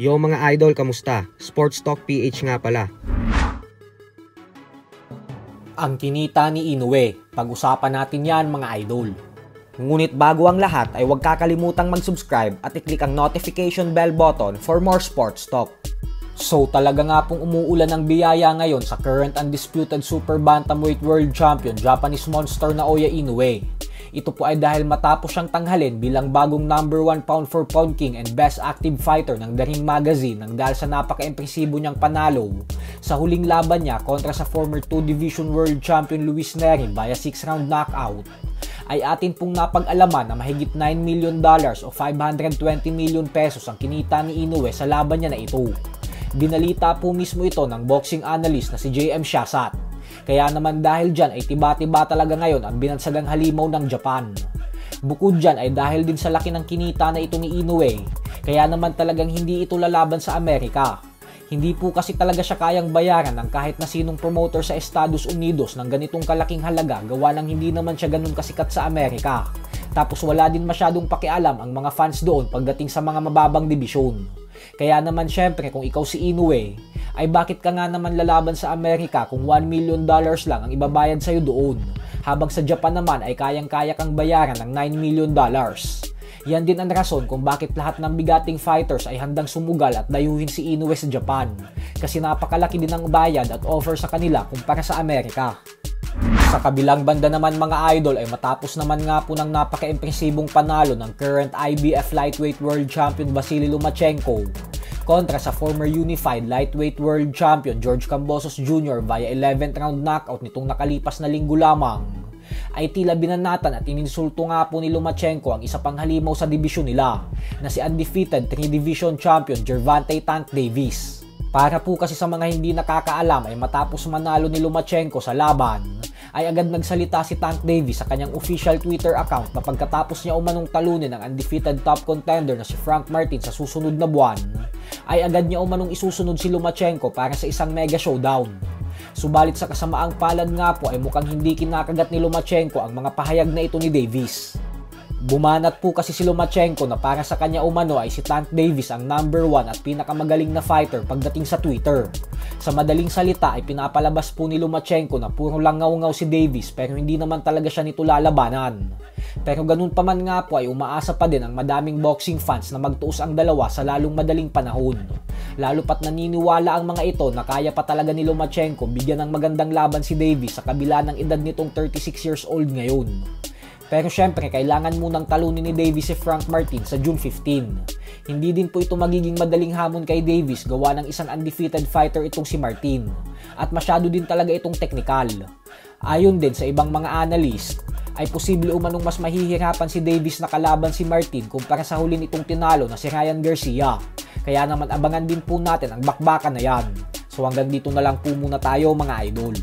Yo mga idol, kamusta? Sports Talk PH nga pala. Ang kinita ni Inoue, pag-usapan natin yan mga idol. Ngunit bago ang lahat ay huwag kakalimutang mag-subscribe at i-click ang notification bell button for more sports talk. So talaga nga pong umuulan ng biyaya ngayon sa current undisputed super bantamweight world champion Japanese monster na Naoya Inoue. Ito po ay dahil matapos siyang tanghalin bilang bagong number 1 pound for pound king and best active fighter ng The Ring Magazine nang dahil sa napaka-impresibo niyang panalo sa huling laban niya kontra sa former 2 Division World Champion Luis Nery via 6-round knockout, ay atin pong napag-alaman na mahigit $9 million o 520 million pesos ang kinita ni Inoue sa laban niya na ito. Binalita po mismo ito ng boxing analyst na si JM Shasat. Kaya naman dahil dyan ay tiba-tiba talaga ngayon ang binansagang halimaw ng Japan. Bukod dyan ay dahil din sa laki ng kinita na ito ni Inoue, kaya naman talagang hindi ito lalaban sa Amerika. Hindi po kasi talaga siya kayang bayaran ng kahit na sinong promoter sa Estados Unidos ng ganitong kalaking halaga gawa ng hindi naman siya ganun kasikat sa Amerika. Tapos wala din masyadong pakialam ang mga fans doon pagdating sa mga mababang dibisyon. Kaya naman syempre kung ikaw si Inoue, ay bakit ka nga naman lalaban sa Amerika kung $1 million lang ang ibabayad sa'yo doon, habang sa Japan naman ay kayang-kaya kang bayaran ng $9 million. Yan din ang rason kung bakit lahat ng bigating fighters ay handang sumugal at dayuhin si Inoue sa Japan, kasi napakalaki din ang bayad at offer sa kanila kumpara sa Amerika. Sa kabilang banda naman mga idol ay matapos naman nga po ng napaka-impresibong panalo ng current IBF Lightweight World Champion Vasily Lomachenko kontra sa former Unified Lightweight World Champion George Kambosos Jr. via 11th round knockout nitong nakalipas na linggo lamang, ay tila binanatan at ininsulto nga po ni Lomachenko ang isa pang halimaw sa dibisyon nila na si undefeated 3 Division Champion Gervonta Tank Davis. Para po kasi sa mga hindi nakakaalam ay matapos manalo ni Lomachenko sa laban, ay agad nagsalita si Tank Davis sa kanyang official Twitter account na pagkatapos niya umanong talunin ang undefeated top contender na si Frank Martin sa susunod na buwan, ay agad niya umanong isusunod si Lomachenko para sa isang mega showdown. Subalit sa kasamaang palad nga po ay mukhang hindi kinakagat ni Lomachenko ang mga pahayag na ito ni Davis. Bumanat po kasi si Lomachenko na para sa kanya umano ay si Tank Davis ang number 1 at pinakamagaling na fighter pagdating sa Twitter. Sa madaling salita ay pinapalabas po ni Lomachenko na puro langaw-ngaw si Davis pero hindi naman talaga siya nito lalabanan. Pero ganun pa man nga po ay umaasa pa din ang madaming boxing fans na magtuos ang dalawa sa lalong madaling panahon. Lalo pat naniniwala ang mga ito na kaya pa talaga ni Lomachenko bigyan ng magandang laban si Davis sa kabila ng edad nitong 36 years old ngayon. Pero syempre, kailangan munang talunin ni Davis si Frank Martin sa June 15. Hindi din po ito magiging madaling hamon kay Davis gawa ng isang undefeated fighter itong si Martin. At masyado din talaga itong technical. Ayon din sa ibang mga analyst, ay posible umanong mas mahihirapan si Davis na kalaban si Martin kumpara sa huli nitong tinalo na si Ryan Garcia. Kaya naman abangan din po natin ang bakbakan na yan. So hanggang dito na lang po muna tayo mga idol.